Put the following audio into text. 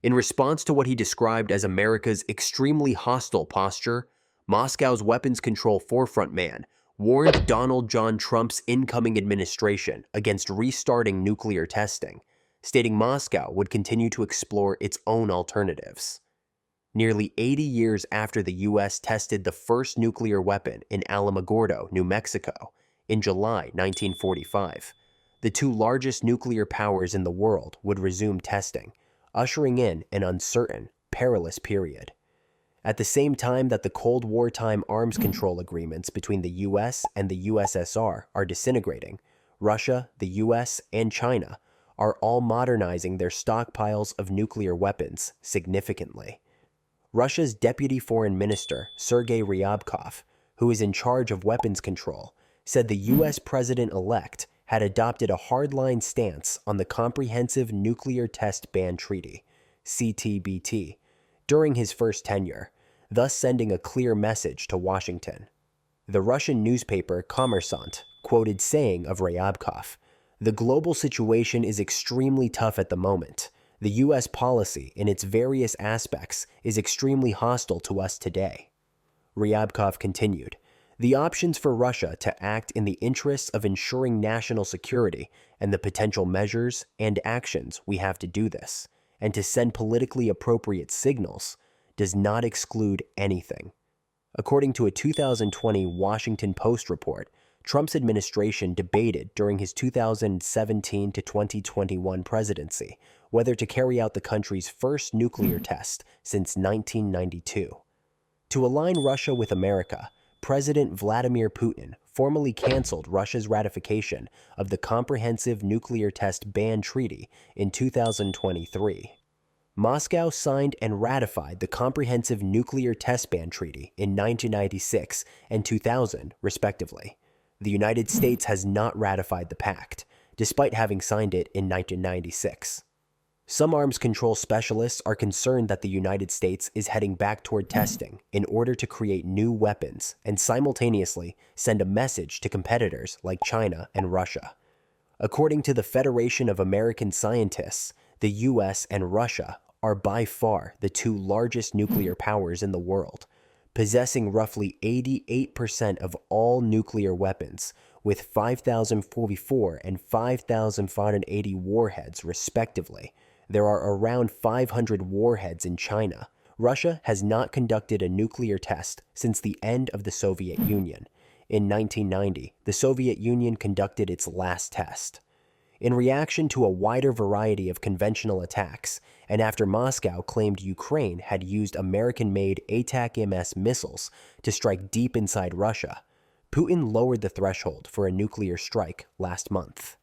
In response to what he described as America's extremely hostile posture, Moscow's weapons control forefront man warned Donald John Trump's incoming administration against restarting nuclear testing, stating Moscow would continue to explore its own alternatives. Nearly 80 years after the U.S. tested the first nuclear weapon in Alamogordo, New Mexico, in July 1945, the two largest nuclear powers in the world would resume testing, ushering in an uncertain, perilous period. At the same time that the Cold War-time arms control agreements between the U.S. and the USSR are disintegrating, Russia, the U.S., and China are all modernizing their stockpiles of nuclear weapons significantly. Russia's Deputy Foreign Minister, Sergei Ryabkov, who is in charge of weapons control, said the U.S. President-elect had adopted a hardline stance on the Comprehensive Nuclear Test Ban Treaty, CTBT, during his first tenure, thus sending a clear message to Washington. The Russian newspaper Kommersant quoted saying of Ryabkov, "The global situation is extremely tough at the moment. The U.S. policy in its various aspects is extremely hostile to us today." Ryabkov continued, "The options for Russia to act in the interests of ensuring national security and the potential measures and actions we have to do this, and to send politically appropriate signals, does not exclude anything." According to a 2020 Washington Post report, Trump's administration debated during his 2017 to 2021 presidency whether to carry out the country's first nuclear test since 1992. To align Russia with America, President Vladimir Putin formally canceled Russia's ratification of the Comprehensive Nuclear Test Ban Treaty in 2023. Moscow signed and ratified the Comprehensive Nuclear Test Ban Treaty in 1996 and 2000, respectively. The United States has not ratified the pact, despite having signed it in 1996. Some arms control specialists are concerned that the United States is heading back toward testing in order to create new weapons and simultaneously send a message to competitors like China and Russia. According to the Federation of American Scientists, the U.S. and Russia are by far the two largest nuclear powers in the world, possessing roughly 88% of all nuclear weapons, with 5,044 and 5,580 warheads, respectively. There are around 500 warheads in China. Russia has not conducted a nuclear test since the end of the Soviet Union. In 1990, the Soviet Union conducted its last test. In reaction to a wider variety of conventional attacks, and after Moscow claimed Ukraine had used American-made ATACMS missiles to strike deep inside Russia, Putin lowered the threshold for a nuclear strike last month.